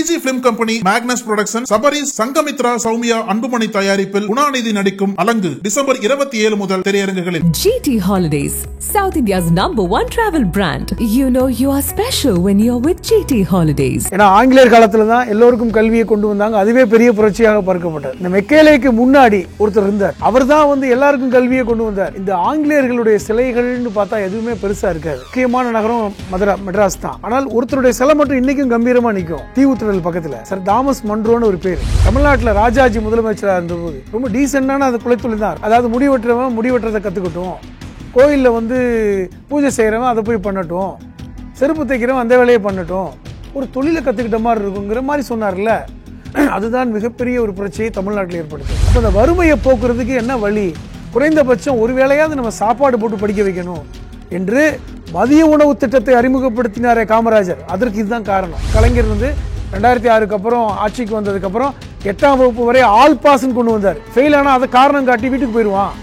டிஜி film company, Magnus production, Sabarish, Sangamithra, Soumya, Anbumani தயாரிப்பில் குணாநிதி நடிக்கும் அலங்கு December 27 முதல் திரையரங்குகளில். GT Holidays, South India's #1 travel brand. You know you are special when you're with GT Holidays. ஏன்னா ஆங்கிலேயர் காலத்துல தான் எல்லோருக்கும் கல்வியை கொண்டு வந்தாங்க. அதுவே பெரிய புரட்சியாக பார்க்கப்பட்டது. இந்த மெக்கேலேக்கு முன்னாடி ஒருத்தர் இருந்தார். அவர் தான் வந்து எல்லாருக்கும் கல்வியை கொண்டு வந்தார். இந்த ஆங்கிலேயர்களுடைய சிலைகள்னு பார்த்தா எதுவுமே பெருசா இருக்காது. முக்கியமான நகரம் மெட்ராஸ் தான். ஆனால் ஒருத்தருடைய சிலை மட்டும் இன்னைக்கும் கம்பீரமா நிற்கும். தீவுத்திடல் பக்கத்துல சர் தாமஸ் மன்றோன்னு ஒரு பேர். தமிழ்நாட்டில் ராஜாஜி முதலமைச்சராக இருந்தபோது ரொம்ப டீசென்டான அது குலைத்தொழில் தான். அதாவது முடி வெட்டுறவன் முடி வெட்டுறதை கத்துக்கட்டும், கோயிலில் வந்து பூஜை செய்யறவன் அதை போய் பண்ணட்டும், செருப்பு தைக்கிறவன் அந்த வேலையை பண்ணட்டும், ஒரு தொழிலை கத்துக்கிட்ட மாதிரி இருக்குங்கிற மாதிரி சொன்னார்ல. அதுதான் மிகப்பெரிய ஒரு பிரச்சனையை தமிழ்நாட்டில் ஏற்படுது. அப்போ அந்த வறுமையை போக்குறதுக்கு என்ன வழி? குறைந்தபட்சம் ஒரு வேளையாவது நம்ம சாப்பாடு போட்டு படிக்க வைக்கணும் என்று மதிய உணவு திட்டத்தை அறிமுகப்படுத்தினாரே காமராஜர். அதற்கு இதுதான் காரணம். கலைஞர் வந்து 2006க்கு அப்புறம் ஆட்சிக்கு வந்ததுக்கு அப்புறம் 8ஆம் வகுப்பு வரை ஆல் பாஸ்ன்னு கொண்டு வந்தார். ஃபெயில் ஆனால் அதை காரணம் காட்டி வீட்டுக்கு போயிடுவான்,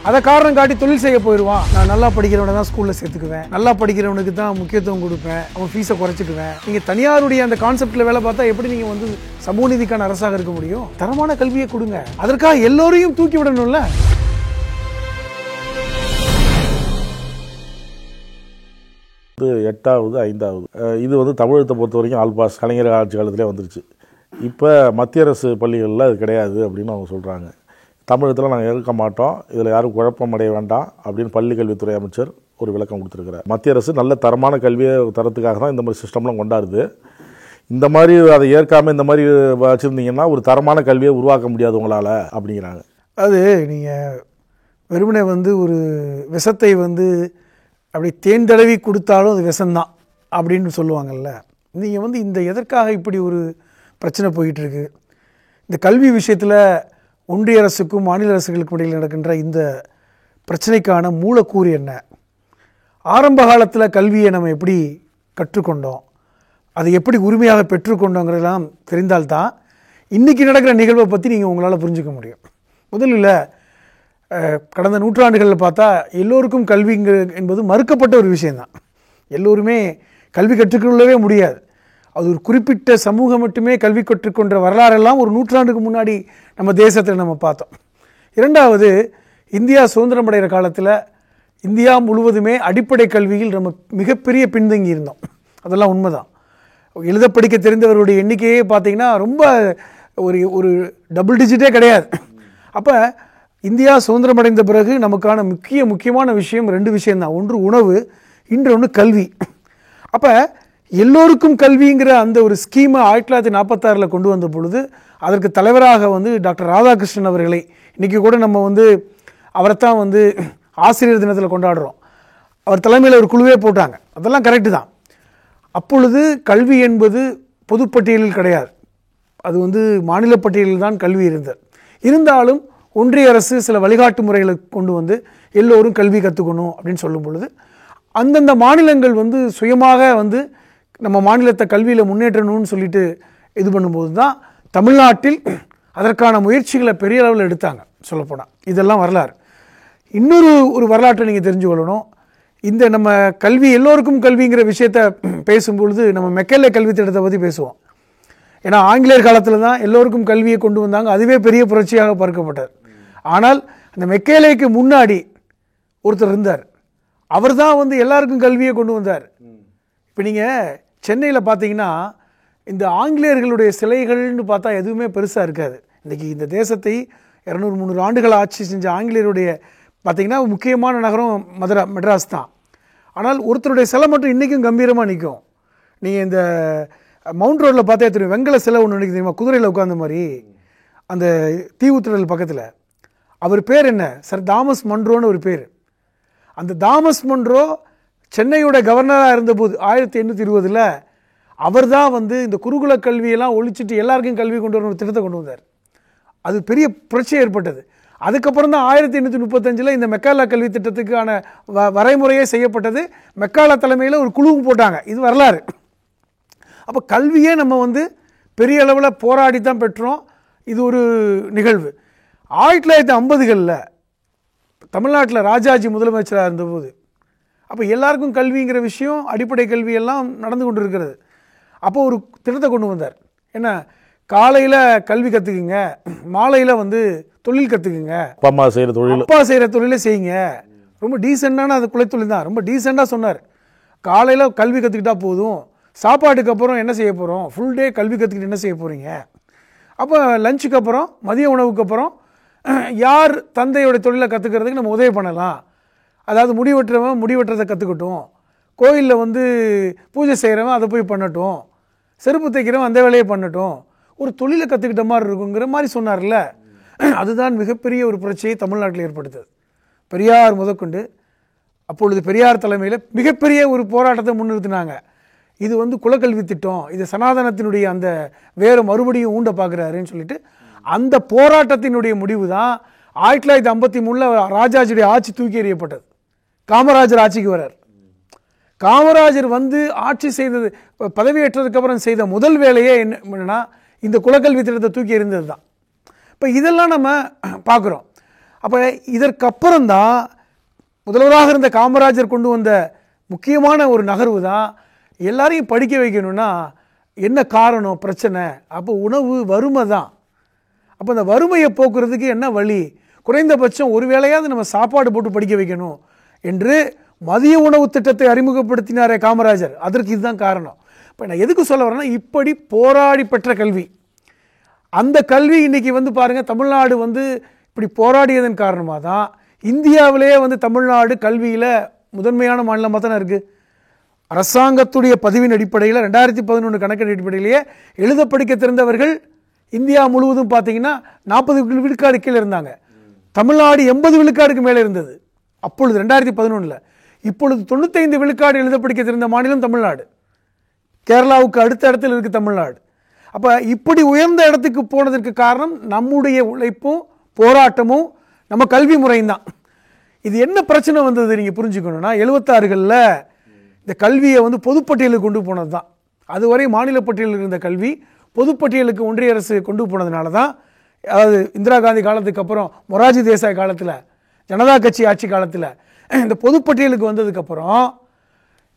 அதை காரணம் காட்டி தொழில் செய்ய போயிடுவான். நான் நல்லா படிக்கிறவனை தான் ஸ்கூலில் சேர்த்துக்குவேன், நல்லா படிக்கிறவனுக்கு தான் முக்கியத்துவம் கொடுப்பேன், அவன் ஃபீஸை குறைச்சிக்குவேன். நீங்கள் தனியாருடைய அந்த கான்செப்டில் வேலை பார்த்தா எப்படி நீங்கள் வந்து சமூக நீதிக்கான அரசாக இருக்க முடியும்? தரமான கல்வியை கொடுங்க. அதற்காக எல்லோரையும் தூக்கி விடணும்ல. இது 8வது 5வது இது வந்து தமிழகத்தை பொறுத்த வரைக்கும் ஆல் பாஸ் கலைஞர் ஆட்சி காலத்திலே வந்துருச்சு. இப்போ மத்திய அரசு பள்ளிகளில் அது கிடையாது அப்படின்னு அவங்க சொல்கிறாங்க. தமிழகத்தில் நாங்கள் ஏற்க மாட்டோம், இதில் யாரும் குழப்பம் அடைய வேண்டாம் அப்படின்னு பள்ளிக்கல்வித்துறை அமைச்சர் ஒரு விளக்கம் கொடுத்துருக்கிறார். மத்திய அரசு நல்ல தரமான கல்வியை தரத்துக்காக தான் இந்த மாதிரி சிஸ்டம்லாம் கொண்டாடுது. இந்த மாதிரி அதை ஏற்காமல் இந்த மாதிரி வச்சுருந்தீங்கன்னா ஒரு தரமான கல்வியை உருவாக்க முடியாது உங்களால் அப்படிங்கிறாங்க. அது நீங்கள் வெறுமனே வந்து ஒரு விஷத்தை வந்து அப்படி தேன் தடவி கொடுத்தாலும் அது விஷம்தான் அப்படின்னு சொல்லுவாங்கள்ல. நீங்கள் வந்து இந்த எதற்காக இப்படி ஒரு பிரச்சனை போயிட்டுருக்கு? இந்த கல்வி விஷயத்தில் ஒன்றிய அரசுக்கும் மாநில அரசுகளுக்கும் இடையில் நடக்கின்ற இந்த பிரச்சனைக்கான மூலக்கூறு என்ன? ஆரம்ப காலத்தில் கல்வியை நம்ம எப்படி கற்றுக்கொண்டோம், அதை எப்படி உரிமையாக பெற்றுக்கொண்டோங்கிறதெல்லாம் தெரிந்தால்தான் இன்றைக்கி நடக்கிற நிகழ்வை பற்றி நீங்கள் உங்களால் புரிஞ்சுக்க முடியும். முதலில் கடந்த நூற்றாண்டுகளில் பார்த்தா எல்லோருக்கும் கல்விங்க என்பது மறுக்கப்பட்ட ஒரு விஷயந்தான். எல்லோருமே கல்வி கற்றுக்கொள்ளவே முடியாது. அது ஒரு குறிப்பிட்ட சமூகம் மட்டுமே கல்வி கற்றுக்கொண்ட வரலாறெல்லாம் ஒரு நூற்றாண்டுக்கு முன்னாடி நம்ம தேசத்தில் நம்ம பார்த்தோம். இரண்டாவது, இந்தியா சுதந்திரம் அடைகிற காலத்தில் இந்தியா முழுவதுமே அடிப்படை கல்வியில் நம்ம மிகப்பெரிய பின்தங்கி இருந்தோம். அதெல்லாம் உண்மைதான். எழுத படிக்க தெரிந்தவர்களுடைய எண்ணிக்கையே பார்த்திங்கன்னா ரொம்ப ஒரு டபுள் டிஜிட்டே கிடையாது. அப்போ இந்தியா சுதந்திரம் அடைந்த பிறகு நமக்கான முக்கியமான விஷயம் 2 விஷயம்தான். ஒன்று உணவு, இன்னொன்று கல்வி. அப்போ எல்லோருக்கும் கல்விங்கிற அந்த ஒரு ஸ்கீமை 1946 கொண்டு வந்த பொழுது அதற்கு தலைவராக வந்து டாக்டர் ராதாகிருஷ்ணன் அவர்களை, இன்றைக்கி கூட நம்ம வந்து அவரைத்தான் வந்து ஆசிரியர் தினத்தில் கொண்டாடுறோம், அவர் தலைமையில் ஒரு குழுவே போட்டாங்க. அதெல்லாம் கரெக்டு தான். அப்பொழுது கல்வி என்பது பொதுப்பட்டியலில் கிடையாது, அது வந்து மாநில பட்டியலில் தான் கல்வி இருந்தது. இருந்தாலும் ஒன்றிய அரசு சில வழிகாட்டு முறைகளை கொண்டு வந்து எல்லோரும் கல்வி கற்றுக்கணும் அப்படின்னு சொல்லும் பொழுது அந்தந்த மாநிலங்கள் வந்து சுயமாக வந்து நம்ம மாநிலத்தை கல்வியில் முன்னேற்றணும்னு சொல்லிட்டு இது பண்ணும்போது தான் தமிழ்நாட்டில் அதற்கான முயற்சிகளை பெரிய அளவில் எடுத்தாங்க. சொல்லப்போனால் இதெல்லாம் வரலாறு. இன்னொரு வரலாற்றை நீங்கள் தெரிஞ்சு கொள்ளணும். இந்த நம்ம கல்வி எல்லோருக்கும் கல்விங்கிற விஷயத்தை பேசும்பொழுது நம்ம மெக்கேலே கல்வி திட்டத்தை பற்றி பேசுவோம். ஏன்னா ஆங்கிலேயர் காலத்தில் தான் எல்லோருக்கும் கல்வியை கொண்டு வந்தாங்க. அதுவே பெரிய புரட்சியாக பார்க்கப்பட்டது. ஆனால் அந்த மெக்கேலேக்கு முன்னாடி ஒருத்தர் இருந்தார். அவர் தான் வந்து எல்லாருக்கும் கல்வியை கொண்டு வந்தார். இப்போ நீங்கள் சென்னையில் பார்த்தீங்கன்னா இந்த ஆங்கிலேயர்களுடைய சிலைகள்னு பார்த்தா எதுவுமே பெருசாக இருக்காது. இன்றைக்கி இந்த தேசத்தை 200-300 ஆண்டுகள் ஆட்சி செஞ்ச ஆங்கிலேயருடைய பார்த்திங்கன்னா முக்கியமான நகரம் மெட்ராஸ் தான். ஆனால் ஒருத்தருடைய சிலை மட்டும் இன்றைக்கும் கம்பீரமாக நிற்கும். நீங்கள் இந்த மவுண்ட் ரோட்டில் பார்த்தே தெரியும், வெங்கல சிலை ஒன்று நினைக்க தெரியுமா, குதிரையில் உட்கார்ந்த மாதிரி, அந்த தீவுத்திடல் பக்கத்தில். அவர் பேர் என்ன? சர் தாமஸ் மன்றோன்னு ஒரு பேர். அந்த தாமஸ் மன்றோ சென்னையோட கவர்னராக இருந்தபோது 1820 அவர் தான் வந்து இந்த குருகுல கல்வியெல்லாம் ஒழிச்சிட்டு எல்லாருக்கும் கல்வி கொண்டு வர ஒரு திட்டத்தை கொண்டு வந்தார். அது பெரிய புரட்சி ஏற்பட்டது. அதுக்கப்புறம் தான் 1835 இந்த மெக்காலா கல்வி திட்டத்துக்கான வரைமுறையே செய்யப்பட்டது. மெக்காலா தலைமையில் ஒரு குழுவும் போட்டாங்க. இது வரலாறு. அப்போ கல்வியே நம்ம வந்து பெரிய அளவில் போராடி தான் பெற்றோம். இது ஒரு நிகழ்வு. 1950களில் தமிழ்நாட்டில் ராஜாஜி முதலமைச்சராக இருந்தபோது அப்போ எல்லாருக்கும் கல்விங்கிற விஷயம், அடிப்படை கல்வியெல்லாம் நடந்து கொண்டு இருக்கிறது. அப்போ ஒரு திட்டத்தை கொண்டு வந்தார். என்ன காலையில் கல்வி கற்றுக்குங்க, மாலையில் வந்து தொழில் கற்றுக்குங்க, அப்பா அம்மா செய்கிற தொழில் அப்பா செய்கிற தொழிலை செய்யுங்க. ரொம்ப டீசெண்டான அது குலைத்தொழில் தான், ரொம்ப டீசெண்டாக சொன்னார். காலையில் கல்வி கற்றுக்கிட்டா போதும், சாப்பாட்டுக்கு அப்புறம் என்ன செய்ய போகிறோம், ஃபுல் டே கல்வி கற்றுக்கிட்டு என்ன செய்ய போகிறீங்க, அப்போ லஞ்சுக்கு அப்புறம் மதிய உணவுக்கு அப்புறம் யார் தந்தையோட தொழிலை கற்றுக்கிறதுக்கு நம்ம உதவி பண்ணலாம். அதாவது முடி வெட்டுறவன் முடி வெட்டுறதை கற்றுக்கட்டும், கோயிலில் வந்து பூஜை செய்கிறவன் அதை போய் பண்ணட்டும், செருப்பு தைக்கிறவன் அந்த வேலையை பண்ணட்டும், ஒரு தொழிலை கற்றுக்கிட்ட மாதிரி இருக்குங்கிற மாதிரி சொன்னார்ல. அதுதான் மிகப்பெரிய ஒரு பிரச்சனையை தமிழ்நாட்டில் ஏற்படுத்தது. பெரியார் முதற்கொண்டு அப்பொழுது பெரியார் தலைமையில் மிகப்பெரிய ஒரு போராட்டத்தை முன்னிறுத்தினாங்க. இது வந்து குலக்கல்வி திட்டம், இது சனாதனத்தினுடைய அந்த வேறு மறுபடியும் ஊண்ட பார்க்குறாருன்னு சொல்லிட்டு அந்த போராட்டத்தினுடைய முடிவு தான் 1953 ராஜாஜியுடைய ஆட்சி தூக்கி எறியப்பட்டது. காமராஜர் ஆட்சிக்கு வரார். காமராஜர் வந்து ஆட்சி செய்தது, பதவியேற்றதுக்கு அப்புறம் செய்த முதல் வேலையே என்னன்னா இந்த குலக்கல்வி திட்டத்தை தூக்கி எறிந்தது தான். இப்போ இதெல்லாம் நம்ம பார்க்குறோம். அப்போ இதற்கப்புறம் தான் முதல்வராக இருந்த காமராஜர் கொண்டு வந்த முக்கியமான ஒரு நகர்வு தான் எல்லாரையும் படிக்க வைக்கணும்னா என்ன காரணம், பிரச்சனை, அப்போ உணவு வறுமை தான். அப்போ அந்த வறுமையை போக்குறதுக்கு என்ன வழி, குறைந்தபட்சம் ஒரு வேளையாவது நம்ம சாப்பாடு போட்டு படிக்க வைக்கணும் என்று மதிய உணவு திட்டத்தை அறிமுகப்படுத்தினாரே காமராஜர். அதற்கு இதுதான் காரணம். இப்போ நான் எதுக்கு சொல்ல வரேன்னா, இப்படி போராடி பெற்ற கல்வி, அந்த கல்வி இன்றைக்கி வந்து பாருங்கள், தமிழ்நாடு வந்து இப்படி போராடியதன் காரணமாக தான் இந்தியாவிலேயே வந்து தமிழ்நாடு கல்வியில் முதன்மையான மாநிலமாக தானே இருக்குது. அரசாங்கத்துடைய பதிவின் அடிப்படையில் 2011 கணக்கின் அடிப்படையிலேயே எழுத படிக்க தெரிந்தவர்கள் இந்தியா முழுவதும் பார்த்தீங்கன்னா 40 விழுக்காடு கீழே இருந்தாங்க. தமிழ்நாடு 80 விழுக்காடுக்கு மேலே இருந்தது அப்பொழுது 2011. இப்பொழுது 95 விழுக்காடு எழுத படிக்க தெரிந்த மாநிலம் தமிழ்நாடு. கேரளாவுக்கு அடுத்த இடத்தில் இருக்குது தமிழ்நாடு. அப்போ இப்படி உயர்ந்த இடத்துக்கு போனதற்கு காரணம் நம்முடைய உழைப்பும் போராட்டமும் நம்ம கல்வி முறையும் தான். இது என்ன பிரச்சனை வந்தது நீங்கள் புரிஞ்சுக்கணும்னா, 76களில் இந்த கல்வியை வந்து பொதுப்பட்டியலுக்கு கொண்டு போனது தான். அதுவரை மாநில பட்டியலில் இருந்த கல்வி பொதுப்பட்டியலுக்கு ஒன்றிய அரசு கொண்டு போனதுனால தான், அதாவது இந்திரா காந்தி காலத்துக்கு அப்புறம் மொராஜி தேசாய் காலத்தில், ஜனதா கட்சி ஆட்சி காலத்தில் இந்த பொதுப்பட்டியலுக்கு வந்ததுக்கப்புறம்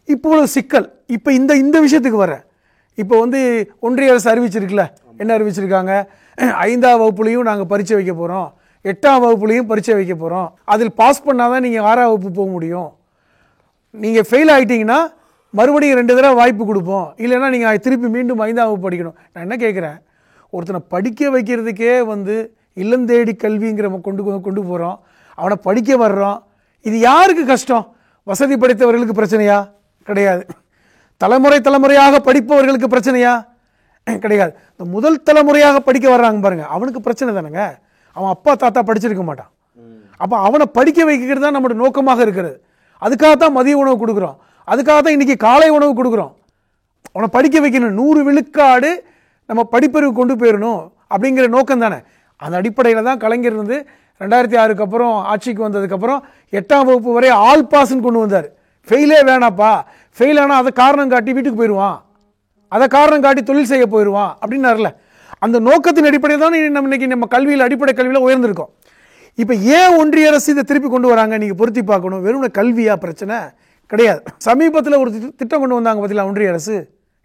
இப்போது சிக்கல். இப்போ இந்த விஷயத்துக்கு வர, இப்போ வந்து ஒன்றிய அரசு அறிவிச்சிருக்குல்ல, என்ன அறிவிச்சிருக்காங்க, 5ஆம் வகுப்புலையும் நாங்கள் பரீட்சை வைக்க போகிறோம், 8ஆம் வகுப்புலையும் பரீட்சை வைக்க போகிறோம், அதில் பாஸ் பண்ணால் தான் நீங்கள் 6ஆம் வகுப்பு போக முடியும், நீங்கள் ஃபெயில் ஆகிட்டீங்கன்னா மறுபடியும் 2 தடவை வாய்ப்பு கொடுப்போம், இல்லைன்னா நீங்கள் திருப்பி மீண்டும் 5ஆம் வகுப்பு படிக்கணும். நான் என்ன கேட்குறேன், ஒருத்தனை படிக்க வைக்கிறதுக்கே வந்து இல்லந்தேடி கல்விங்கிற கொண்டு போகிறோம், அவனை படிக்க வர்றோம். இது யாருக்கு கஷ்டம்? வசதி படைத்தவர்களுக்கு பிரச்சனையா? கிடையாது. தலைமுறையாக படிப்பவர்களுக்கு பிரச்சனையா? கிடையாது. இந்த முதல் தலைமுறையாக படிக்க வர்றாங்க பாருங்க, அவனுக்கு பிரச்சனை தானேங்க. அவன் அப்பா தாத்தா படிச்சிருக்க மாட்டான். அப்போ அவனை படிக்க வைக்கிறது தான் நம்மளோட நோக்கமாக இருக்கிறது. அதுக்காக தான் மதிய உணவு கொடுக்குறோம், அதுக்காக தான் இன்றைக்கி காலை உணவு கொடுக்குறோம். அவனை படிக்க வைக்கணும், 100 விழுக்காடு நம்ம படிப்பறிவு கொண்டு போயிடணும் அப்படிங்கிற நோக்கம் தானே. அந்த அடிப்படையில் தான் கலைஞர் வந்து 2006க்கு அப்புறம் ஆட்சிக்கு வந்ததுக்கப்புறம் 8ஆம் வகுப்பு வரை ஆல் பாஸ்ன்னு கொண்டு வந்தார். ஃபெயிலே வேணாப்பா, ஃபெயில் ஆனால் அதை காரணம் காட்டி வீட்டுக்கு போயிடுவான், அதை காரணம் காட்டி தொழில் செய்ய போயிடுவான் அப்படின்னார்ல. அந்த நோக்கத்தின் அடிப்படையில் தான் இன்னைக்கு நம்ம கல்வியில், அடிப்படை கல்வியில் உயர்ந்திருக்கோம். இப்போ ஏன் ஒன்றிய அரசு இதை திருப்பி கொண்டு வராங்க நீங்கள் பொருத்தி பார்க்கணும். வெறும் கல்வியா பிரச்சனை கிடையாது. சமீபத்தில் ஒரு திட்டம் கொண்டு வந்தாங்க பார்த்தீங்களா ஒன்றிய அரசு.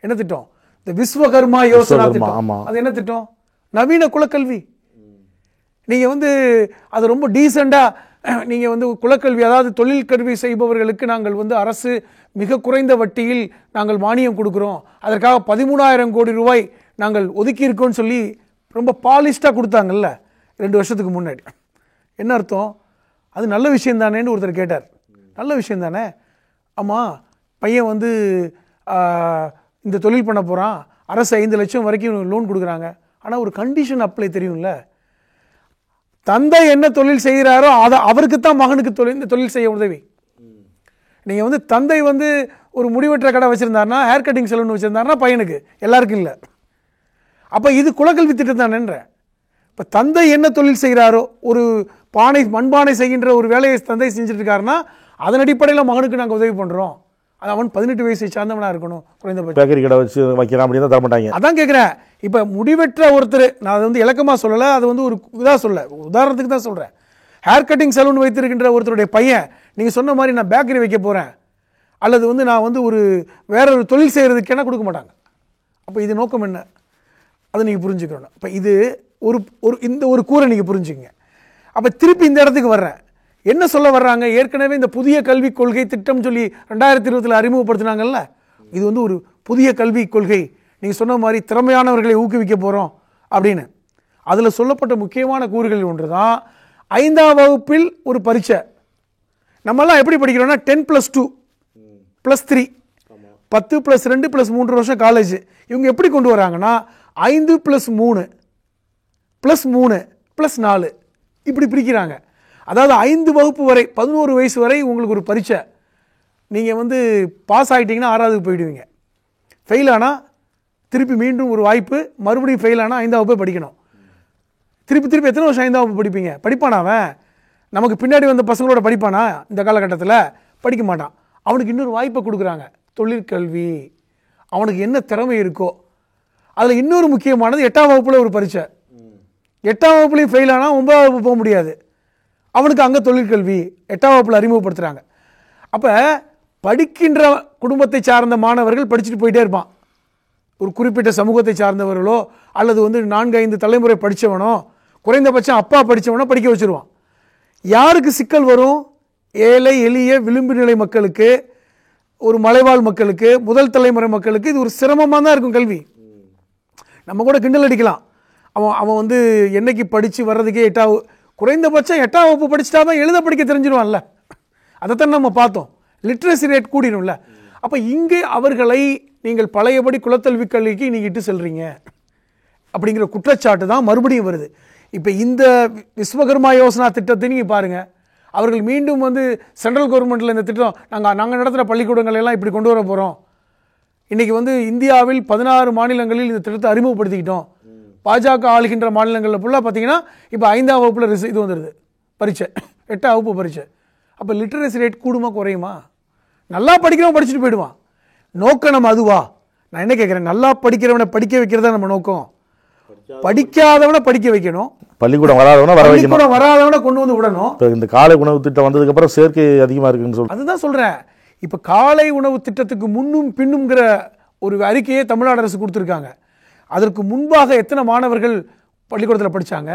என்ன திட்டம்? இந்த விஸ்வகர்மா யோசனா திட்டம். அது என்ன திட்டம்? நவீன குலக்கல்வி. நீங்கள் வந்து அது ரொம்ப டீசெண்டாக நீங்கள் வந்து குலக்கல்வி, அதாவது தொழில் கல்வி செய்பவர்களுக்கு நாங்கள் வந்து அரசு மிக குறைந்த வட்டியில் நாங்கள் மானியம் கொடுக்குறோம், அதற்காக 13,000 கோடி ரூபாய் நாங்கள் ஒதுக்கியிருக்கோன்னு சொல்லி ரொம்ப பாலிஸ்டாக கொடுத்தாங்கல்ல 2 வருஷத்துக்கு முன்னாடி. என்ன அர்த்தம்? அது நல்ல விஷயம் தானேன்னு ஒருத்தர் கேட்டார். நல்ல விஷயம் தானே, ஆமாம், பையன் வந்து இந்த தொழில் பண்ண போகிறான், அரசு 5 லட்சம் வரைக்கும் லோன் கொடுக்குறாங்க, ஆனால் ஒரு கண்டிஷன் அப்ளை தெரியும்ல, தந்தை என்ன தொழில் செய்கிறாரோ அதை அவருக்கு தான் மகனுக்கு இந்த தொழில் செய்ய உதவி. நீங்கள் வந்து தந்தை வந்து ஒரு முடிவெற்ற கடை வச்சுருந்தாருன்னா, ஹேர் கட்டிங் சலூன் வச்சுருந்தாருன்னா பையனுக்கு, எல்லாருக்கும் இல்லை. அப்போ இது குலக்கல்வி திட்டம் தானேன்ற. இப்போ தந்தை என்ன தொழில் செய்கிறாரோ, ஒரு மண்பானை செய்கின்ற ஒரு வேலையை தந்தை செஞ்சுட்டு இருக்காருன்னா அதன் அடிப்படையில் மகனுக்கு நாங்கள் உதவி பண்ணுறோம். அது அவன் 18 வயசை சார்ந்தவனாக இருக்கணும் குறைந்தபட்சம். பேக்கரி கடை வச்சு வைக்கிறான் அப்படின்னு தான் தர மாட்டாங்க. அதான் கேட்குறேன். இப்போ முடிவெற்ற ஒருத்தர், நான் அதை வந்து இலக்கமாக சொல்லலை, அது வந்து ஒரு இதாக சொல்ல, உதாரணத்துக்கு தான் சொல்கிறேன். ஹேர் கட்டிங் சலூன் வைத்திருக்கின்ற ஒருத்தருடைய பையன் நீங்கள் சொன்ன மாதிரி நான் பேக்கரி வைக்க போகிறேன் அல்லது வந்து நான் வந்து ஒரு வேற ஒரு தொழில் செய்கிறதுக்கு என்ன கொடுக்க மாட்டாங்க. அப்போ இது நோக்கம் என்ன? அதை நீங்கள் புரிஞ்சுக்கணும். இப்போ இது இந்த ஒரு கூரை நீங்கள் புரிஞ்சுக்கங்க. அப்போ திருப்பி இந்த இடத்துக்கு வர்றேன். என்ன சொல்ல வர்றாங்க? ஏற்கனவே இந்த புதிய கல்விக் கொள்கை திட்டம் சொல்லி 2020 அறிமுகப்படுத்தினாங்கல்ல, இது வந்து ஒரு புதிய கல்விக் கொள்கை, நீங்கள் சொன்ன மாதிரி திறமையானவர்களை ஊக்குவிக்க போகிறோம் அப்படின்னு. அதில் சொல்லப்பட்ட முக்கியமான கூறுகளில் ஒன்று தான் 5ஆம் வகுப்பில் ஒரு பரீட்சை. நம்மெல்லாம் எப்படி படிக்கிறோம்னா 10+2 +3 10 +2 +3 வருஷம் காலேஜ். இவங்க எப்படி கொண்டு வராங்கன்னா 5 +3 +3 +4 இப்படி பிரிக்கிறாங்க. அதாவது 5 வகுப்பு வரை 11 வயசு வரை உங்களுக்கு ஒரு பரீட்சை. நீங்கள் வந்து பாஸ் ஆகிட்டிங்கன்னா 6ஆவதுக்கு போயிடுவீங்க. ஃபெயில் ஆனால் திருப்பி மீண்டும் ஒரு வாய்ப்பு, மறுபடியும் ஃபெயில் ஆனால் 5ஆம் வகுப்பு படிக்கணும். திருப்பி எத்தனை வருஷம் 5ஆம் வகுப்பு படிப்பீங்க? படிப்பானா அவன்? நமக்கு பின்னாடி வந்த பசங்களோட படிப்பானா? இந்த காலகட்டத்தில் படிக்க மாட்டான். அவனுக்கு இன்னொரு வாய்ப்பை கொடுக்குறாங்க, தொழிற்கல்வி. அவனுக்கு என்ன திறமை இருக்கோ. அதில் இன்னொரு முக்கியமானது 8ஆம் வகுப்பில் ஒரு பரீட்சை. 8ஆம் வகுப்புலையும் ஃபெயில் ஆனால் 9ஆம் வகுப்பு போக முடியாது. அவனுக்கு அங்கே தொழிற்கல்வி 8ஆம் வகுப்பில் அறிமுகப்படுத்துகிறாங்க. அப்போ படிக்கின்ற குடும்பத்தை சார்ந்த மாணவர்கள் படிச்சுட்டு போயிட்டே இருப்பான். ஒரு குறிப்பிட்ட சமூகத்தை சார்ந்தவர்களோ அல்லது வந்து 4-5 தலைமுறை படித்தவனோ, குறைந்தபட்சம் அப்பா படித்தவனோ படிக்க வச்சுருவான். யாருக்கு சிக்கல் வரும்? ஏழை எளிய விளிம்பு நிலை மக்களுக்கு, ஒரு மலைவாழ் மக்களுக்கு, முதல் தலைமுறை மக்களுக்கு இது ஒரு சிரமமாக தான் இருக்கும் கல்வி. நம்ம கூட கிண்டல் அடிக்கலாம், அவன் வந்து என்னைக்கு படித்து வர்றதுக்கே 8ஆம் குறைந்தபட்சம் 8ஆம் வகுப்பு படிச்சுட்டாதான் எழுத படிக்க தெரிஞ்சிருவான்ல. அதைத்தான் நம்ம பார்த்தோம். லிட்ரஸி ரேட் கூடிடும்ல. அப்போ இங்கே அவர்களை நீங்கள் பழையபடி குலக்கல்வி கல்விக்கு நீங்கள் இட்டு செல்றீங்க அப்படிங்கிற குற்றச்சாட்டு தான் மறுபடியும் வருது. இப்போ இந்த விஸ்வகர்மா யோசனா திட்டத்தை நீங்கள் பாருங்கள். அவர்கள் மீண்டும் வந்து சென்ட்ரல் கவர்மெண்ட்டில் இந்த திட்டம் நாங்கள் நடத்துகிற பள்ளிக்கூடங்கள் எல்லாம் இப்படி கொண்டு வர போகிறோம். இன்றைக்கி வந்து இந்தியாவில் 16 மாநிலங்களில் இந்த திட்டத்தை அறிமுகப்படுத்திக்கிட்டோம். பாஜக ஆளுகின்ற மாநிலங்களில் ஃபுல்லாக பார்த்தீங்கன்னா இப்போ 5ஆம் வகுப்பில் இது வந்துடுது பரீட்சை, 8ஆம் வகுப்பு பரீட்சை. அப்போ லிட்ரஸி ரேட் கூடுமா குறையுமா? நல்லா படிக்கிறவன் படிச்சுட்டு போயிடுவான். நோக்கம் நம்ம அதுவா? நான் என்ன கேட்குறேன், நல்லா படிக்கிறவனை படிக்க வைக்கிறதா நம்ம நோக்கம்? படிக்காதவனை படிக்க வைக்கணும், பள்ளிக்கூடம் வராதவனை கொண்டு வந்து விடணும். இந்த காலை உணவு திட்டம் வந்ததுக்கு அப்புறம் சேர்க்கை அதிகமாக இருக்குன்னு சொல்லி அதுதான் சொல்கிறேன். இப்போ காலை உணவு திட்டத்துக்கு முன்னும் பின்னுங்கிற ஒரு அறிக்கையை தமிழ்நாடு அரசு கொடுத்துருக்காங்க. அதற்கு முன்பாக எத்தனை மாணவர்கள் பள்ளிக்கூடத்தில் படித்தாங்க,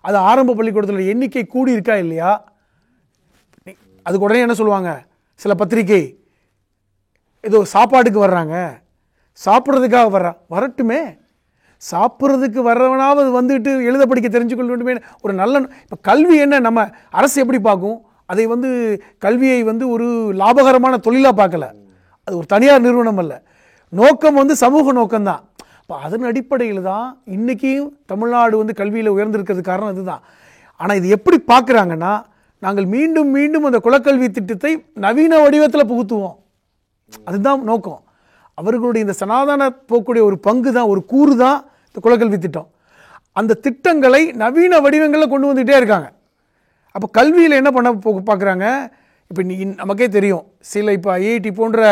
அது ஆரம்ப பள்ளிக்கூடத்தில் எண்ணிக்கை கூடி இருக்கா இல்லையா? அதுக்கு உடனே என்ன சொல்லுவாங்க சில பத்திரிகை, ஏதோ சாப்பாட்டுக்கு வர்றாங்க, சாப்பிட்றதுக்காக வரட்டுமே, சாப்பிட்றதுக்கு வர்றவனாவது வந்துட்டு எழுத படிக்க தெரிஞ்சுக்கொள்ள வேண்டுமே. ஒரு நல்ல இப்போ கல்வி என்ன நம்ம அரசு எப்படி பார்க்கும்? அதை வந்து கல்வியை வந்து ஒரு லாபகரமான தொழிலாக பார்க்கல, அது ஒரு தனியார் நிறுவனம் அல்ல. நோக்கம் வந்து சமூக நோக்கம்தான். இப்போ அதன் அடிப்படையில் தான் இன்றைக்கும் தமிழ்நாடு வந்து கல்வியில் உயர்ந்திருக்கிறது காரணம் இதுதான். ஆனால் இது எப்படி பார்க்குறாங்கன்னா, நாங்கள் மீண்டும் மீண்டும் அந்த குலக்கல்வி திட்டத்தை நவீன வடிவத்தில் புகுத்துவோம், அதுதான் நோக்கம். அவர்களுடைய இந்த சனாதன போக்குடைய ஒரு பங்கு தான், ஒரு கூறு தான் இந்த குலக்கல்வி திட்டம். அந்த திட்டங்களை நவீன வடிவங்களில் கொண்டு வந்துகிட்டே இருக்காங்க. அப்போ கல்வியில் என்ன பண்ண பார்க்குறாங்க? இப்போ நமக்கே தெரியும், சில இப்போ ஐஐடி போன்ற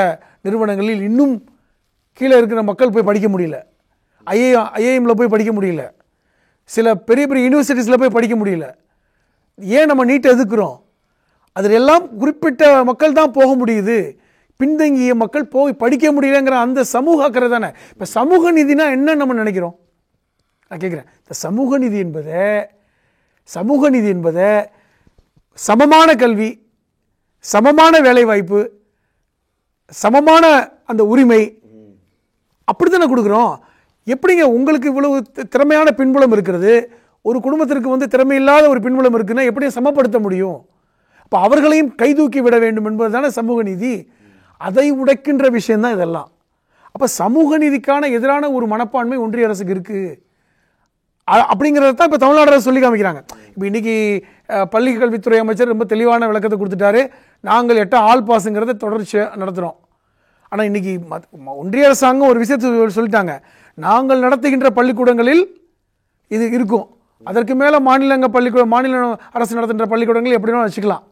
நிறுவனங்களில் இன்னும் கீழே இருக்கிற மக்கள் போய் படிக்க முடியல, ஐஏஎம்மில் போய் படிக்க முடியல, சில பெரிய பெரிய யூனிவர்சிட்டிஸில் போய் படிக்க முடியல. ஏன் நம்ம நீட்டை எதுக்குறோம்? அதில் எல்லாம் குறிப்பிட்ட மக்கள் தான் போக முடியுது, பின்தங்கிய மக்கள் போய் படிக்க முடியலங்கிற அந்த சமூக அக்கறை தானே. இப்போ சமூக நீதினா என்ன நம்ம நினைக்கிறோம்? நான் கேட்குறேன், இந்த சமூக நீதி என்பதை சமமான கல்வி, சமமான வேலைவாய்ப்பு, சமமான அந்த உரிமை அப்படி தானே கொடுக்குறோம். எப்படிங்க உங்களுக்கு இவ்வளவு திறமையான பின்புலம் இருக்கிறது, ஒரு குடும்பத்திற்கு வந்து திறமை இல்லாத ஒரு பின்புலம் இருக்குன்னா எப்படி சமப்படுத்த முடியும்? அப்போ அவர்களையும் கைதூக்கி விட வேண்டும் என்பது தானே சமூக நீதி. அதை உடைக்கின்ற விஷயம்தான் இதெல்லாம். அப்போ சமூக நீதிக்கான எதிரான ஒரு மனப்பான்மை ஒன்றிய அரசுக்கு இருக்குது அப்படிங்கிறத தான் இப்போ தமிழ்நாடு அரசு சொல்லி காமிக்கிறாங்க. இப்போ இன்றைக்கி பள்ளி கல்வித்துறை அமைச்சர் ரொம்ப தெளிவான விளக்கத்தை கொடுத்துட்டாரு. நாங்கள் 8 ஆல் பாஸுங்கிறத தொடர்ச்சியாக நடத்துகிறோம். ஆனால் இன்றைக்கி ஒன்றிய அரசாங்கம் ஒரு விஷயத்தை சொல்லிட்டாங்க, நாங்கள் நடத்துகின்ற பள்ளிக்கூடங்களில் இது இருக்கும், அதற்கு மேலே மாநில அரசு நடத்துகின்ற பள்ளிக்கூடங்கள் எப்படின்னா வச்சுக்கலாம்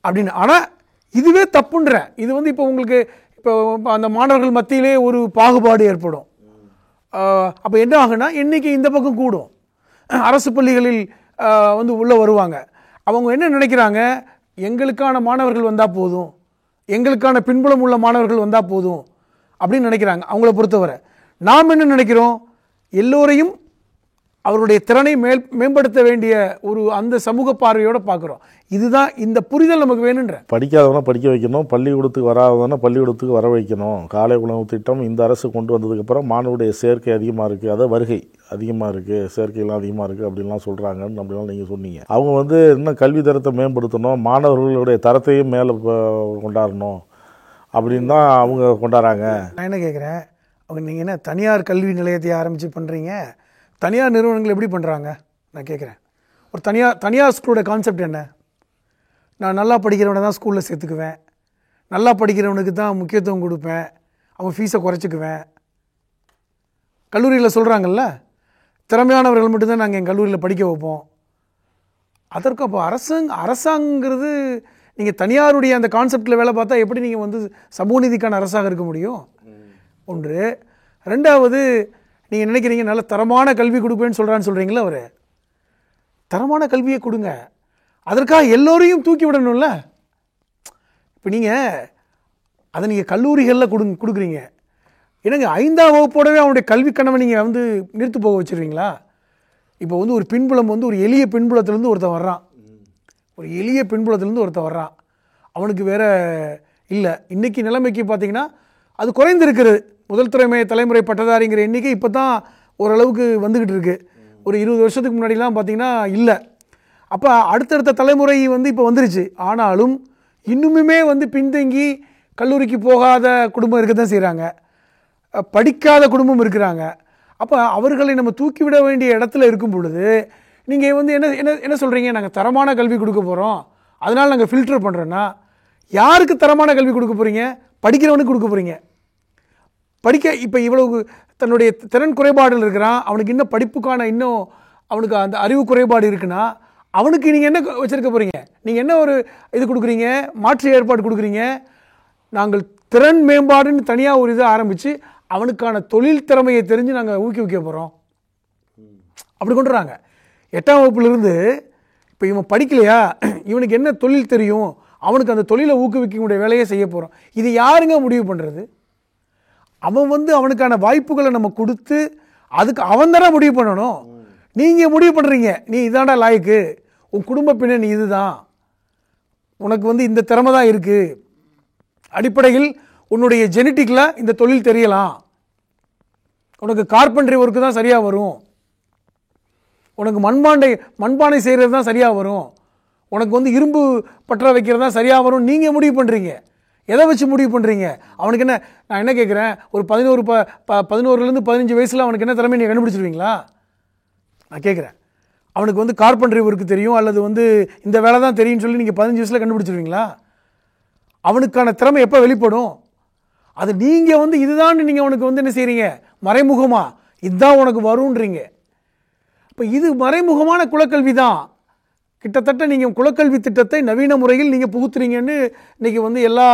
அப்படின்னு. ஆனால் இதுவே தப்புன்றேன். இது வந்து இப்போ உங்களுக்கு இப்போ அந்த மாணவர்கள் மத்தியிலே ஒரு பாகுபாடு ஏற்படும். அப்போ என்ன ஆகுனா எண்ணிக்கை இந்த பக்கம் கூடும். அரசு பள்ளிகளில் வந்து உள்ளே வருவாங்க. அவங்க என்ன நினைக்கிறாங்க, எங்களுக்கான மாணவர்கள் வந்தால் போதும், எங்களுக்கான பின்புலம் உள்ள மாணவர்கள் வந்தால் போதும் அப்படின்னு நினைக்கிறாங்க அவங்கள பொறுத்தவரை. நாம் என்ன நினைக்கிறோம், எல்லோரையும் அவருடைய திறனை மேம்படுத்த வேண்டிய ஒரு அந்த சமூக பார்வையோடு பார்க்குறோம். இதுதான் இந்த புரிதல் நமக்கு வேணுன்ற. படிக்காதவனா படிக்க வைக்கணும், பள்ளிக்கூடத்துக்கு வராதவனா பள்ளிக்கூடத்துக்கு வர வைக்கணும். காலை உணவு திட்டம் இந்த அரசு கொண்டு வந்ததுக்கப்புறம் மாணவருடைய சேர்க்கை அதிகமாக இருக்குது, அதாவது வருகை அதிகமாக இருக்குது, சேர்க்கையெல்லாம் அதிகமாக இருக்குது அப்படின்லாம் சொல்கிறாங்கன்னு அப்படிலாம் நீங்கள் சொன்னீங்க. அவங்க இன்னும் கல்வி தரத்தை மேம்படுத்தணும், மாணவர்களுடைய தரத்தையும் மேலே கொண்டாடணும் அப்படின்னு தான் அவங்க கொண்டாடுறாங்க. நான் என்ன கேட்குறேன், அவங்க நீங்கள் என்ன தனியார் கல்வி நிலையத்தை ஆரம்பித்து பண்ணுறீங்க? தனியார் நிறுவனங்கள் எப்படி பண்ணுறாங்க நான் கேட்குறேன். ஒரு தனியார் ஸ்கூலோட கான்செப்ட் என்ன? நான் நல்லா படிக்கிறவனை தான் ஸ்கூலில் சேர்த்துக்குவேன், நல்லா படிக்கிறவனுக்கு தான் முக்கியத்துவம் கொடுப்பேன், அவன் ஃபீஸை குறைச்சிக்குவேன். கல்லூரியில் சொல்கிறாங்கல்ல, திறமையானவர்கள் மட்டும்தான் நாங்கள் எங்கள் கல்லூரியில் படிக்க வைப்போம். அதற்கு அப்போ அரசாங்கிறது நீங்கள் தனியாருடைய அந்த கான்செப்டில் வேலை பார்த்தா எப்படி நீங்கள் சமூக நீதிக்கான அரசாக இருக்க முடியும்? ஒன்று. ரெண்டாவது, நீங்கள் நினைக்கிறீங்க நல்ல தரமான கல்வி கொடுப்பேன்னு சொல்கிறீங்களா? அவர் தரமான கல்வியை கொடுங்க, அதற்காக எல்லோரையும் தூக்கி விடணும்ல. இப்போ அதை நீங்கள் கல்லூரிகளில் கொடுக்குறீங்க. என்னங்க 5ஆம் வகுப்போடவே அவனுடைய கல்வி கனவை நீங்கள் நிறுத்து போக வச்சுருவீங்களா? இப்போ ஒரு பின்புலம் ஒரு எளிய பின்புலத்திலேருந்து ஒருத்தன் வர்றான், அவனுக்கு வேற இல்லை. இன்றைக்கி நிலைமைக்கு பார்த்தீங்கன்னா அது குறைந்திருக்கிறது. முதல் தலைமுறை பட்டதாரிங்கிற எண்ணிக்கை இப்போ தான் ஓரளவுக்கு வந்துக்கிட்டு இருக்குது. ஒரு 20 வருஷத்துக்கு முன்னாடிலாம் பார்த்திங்கன்னா இல்லை. அப்போ அடுத்தடுத்த தலைமுறை இப்போ வந்துருச்சு. ஆனாலும் இன்னுமே பின்தங்கி கல்லூரிக்கு போகாத குடும்பம் இருக்க தான் செய்கிறாங்க, படிக்காத குடும்பம் இருக்கிறாங்க. அப்போ அவர்களை நம்ம தூக்கிவிட வேண்டிய இடத்துல இருக்கும் பொழுது நீங்கள் என்ன சொல்கிறீங்க, நாங்கள் தரமான கல்வி கொடுக்க போகிறோம், அதனால் நாங்கள் ஃபில்டர் பண்ணுறோன்னா யாருக்கு தரமான கல்வி கொடுக்க போகிறீங்க? படிக்கிறவனுக்கு கொடுக்க போகிறீங்க. இப்போ இவ்வளவு தன்னுடைய திறன் குறைபாடுகள் இருக்கிறான், அவனுக்கு இன்னும் படிப்புக்கான அவனுக்கு அந்த அறிவு குறைபாடு இருக்குன்னா அவனுக்கு நீங்கள் என்ன வச்சுருக்க போகிறீங்க? நீங்கள் என்ன ஒரு இது கொடுக்குறீங்க, மாற்று ஏற்பாடு கொடுக்குறீங்க? நாங்கள் திறன் மேம்பாடுன்னு தனியாக ஒரு இதை ஆரம்பித்து அவனுக்கான தொழில் திறமையை தெரிஞ்சு நாங்கள் ஊக்குவிக்க போகிறோம் அப்படி கொண்டுறாங்க. 8ஆம் வகுப்புலேருந்து இப்போ இவன் படிக்கலையா, இவனுக்கு என்ன தொழில் தெரியும், அவனுக்கு அந்த தொழிலை ஊக்குவிக்கக்கூடிய வேலையை செய்ய போகிறோம். இது யாருங்க முடிவு பண்ணுறது? அவன் அவனுக்கான வாய்ப்புகளை நம்ம கொடுத்து அதுக்கு அவன் தானே முடிவு பண்ணணும். நீங்கள் முடிவு பண்ணுறீங்க, நீ இதாண்டா லாய்க்கு, உன் குடும்ப பின்னணி இதுதான், உனக்கு இந்த திறமை தான் இருக்குது, அடிப்படையில் உன்னுடைய ஜெனட்டிக்கில் இந்த தொழில் தெரியலாம், உனக்கு கார்பென்ட்ரி ஒர்க்கு தான் சரியாக வரும், உனக்கு மண்பானை செய்கிறது தான் சரியாக வரும், உனக்கு இரும்பு பற்ற வைக்கிறது தான் சரியாக வரும். நீங்கள் முடிவு பண்ணுறீங்க. எதை வச்சு முடிவு பண்ணுறீங்க? அவனுக்கு என்ன, நான் என்ன கேட்குறேன், ஒரு 11 15 வயசில் அவனுக்கு என்ன திறமை நீங்கள் கண்டுபிடிச்சிருவீங்களா? நான் கேட்குறேன். அவனுக்கு கார்பென்ட்ரி ஒர்க்கு தெரியும் அல்லது இந்த வேலை தான் தெரியும்னு சொல்லி நீங்கள் 15 வயசில் கண்டுபிடிச்சிருவீங்களா? அவனுக்கான திறமை எப்போ வெளிப்படும்? அது நீங்கள் இதுதான் நீங்கள் அவனுக்கு என்ன செய்கிறீங்க, மறைமுகமாக இதுதான் உனக்கு வரும்ன்றீங்க. இப்போ இது மறைமுகமான குலக்கல்வி தான். கிட்டத்தட்ட நீங்கள் குலக்கல்வி திட்டத்தை நவீன முறையில் நீங்கள் புகுத்துறீங்கன்னு இன்றைக்கி எல்லா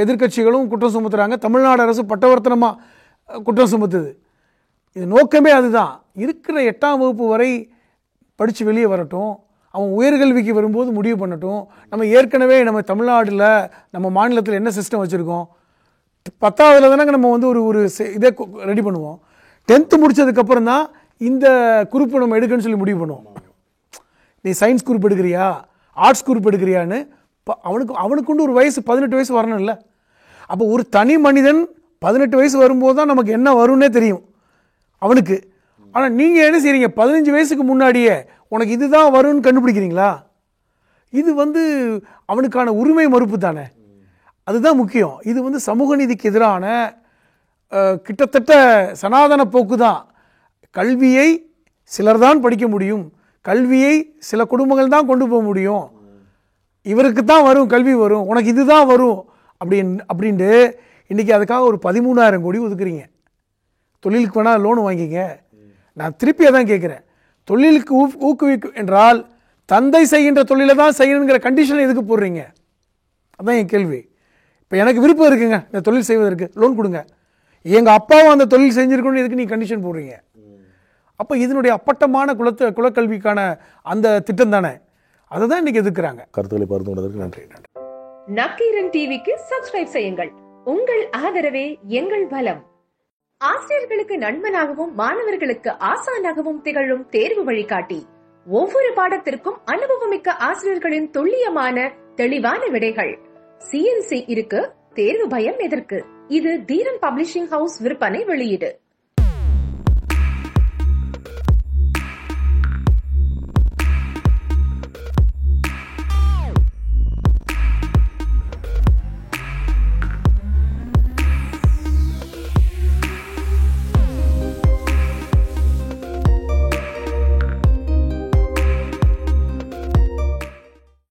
எதிர்க்கட்சிகளும் குற்றம் சுமத்துறாங்க. தமிழ்நாடு அரசு பட்டவர்த்தனமாக குற்றம் சுமத்துது. இது நோக்கமே அதுதான். இருக்கிற 8ஆம் வகுப்பு வரை படித்து வெளியே வரட்டும், அவன் உயர்கல்விக்கு வரும்போது முடிவு பண்ணட்டும். நம்ம ஏற்கனவே நம்ம தமிழ்நாட்டில் நம்ம மாநிலத்தில் என்ன சிஸ்டம் வச்சுருக்கோம், 10ஆவதுல தானே நம்ம ஒரு இதை ரெடி பண்ணுவோம். 10th முடித்ததுக்கப்புறம் தான் இந்த குரூப்பு நம்ம எடுக்கணும்னு சொல்லி முடிவு பண்ணுவோம். நீ சயின்ஸ் குரூப் எடுக்கிறியா, ஆர்ட்ஸ் குரூப் எடுக்கிறியான்னு அவனுக்கு ஒரு வயசு 18 வயசு வரணும் இல்லை? அப்போ ஒரு தனி மனிதன் 18 வயசு வரும்போது தான் நமக்கு என்ன வரும்னே தெரியும் அவனுக்கு. ஆனால் நீங்கள் என்ன செய்கிறீங்க, 15 வயசுக்கு முன்னாடியே உனக்கு இதுதான் வரும்னு கண்டுபிடிக்கிறீங்களா? இது அவனுக்கான உரிமை மறுப்பு தானே, அதுதான் முக்கியம். இது சமூக நீதிக்கு எதிரான கிட்டத்தட்ட சனாதன போக்கு தான். கல்வியை சிலர் தான் படிக்க முடியும், கல்வியை சில குடும்பங்கள் தான் கொண்டு போக முடியும், இவருக்கு தான் வரும் கல்வி வரும், உனக்கு இதுதான் வரும் அப்படின்ட்டு இன்றைக்கி அதுக்காக ஒரு 13,000 கோடி ஒதுக்குறீங்க. தொழிலுக்கு வேணால் லோன் வாங்கிங்க. நான் திருப்பி அதான் கேட்குறேன், தொழிலுக்கு ஊக்குவிக்கும் என்றால் தந்தை செய்கின்ற தொழிலை தான் செய்யணுங்கிற கண்டிஷனை எதுக்கு போடுறீங்க? அதுதான் என் கேள்வி. இப்போ எனக்கு விருப்பம் இருக்குங்க இந்த தொழில் செய்வதற்கு, லோன் கொடுங்க. எங்கள் அப்பாவும் அந்த தொழில் செஞ்சுருக்கணும்னு எதுக்கு நீங்கள் கண்டிஷன் போடுறீங்க? அப்போ இதனுடைய அப்பட்டமான குலக்கல்விக்கான அந்த திட்டம் தானே, அதை தான் இன்னைக்கு எதிர்க்கிறாங்க. கருத்துக்களை பகிர்ந்து கொண்டதற்கு நன்றி. நக்கீரன் டிவிக்கு சப்ஸ்கிரைப் செய்யுங்கள். உங்கள் ஆதரவே எங்கள் பலம். ஆசிரியர்களுக்கு நண்பனாகவும் மாணவர்களுக்கு ஆசானாகவும் திகழும் தேர்வு வழிகாட்டி. ஒவ்வொரு பாடத்திற்கும் அனுபவமிக்க ஆசிரியர்களின் துல்லியமான தெளிவான விடைகள். CNC இருக்கு, தேர்வு பயம் எதற்கு? இது தீரன் பப்ளிஷிங் ஹவுஸ் விற்பனை வெளியீடு.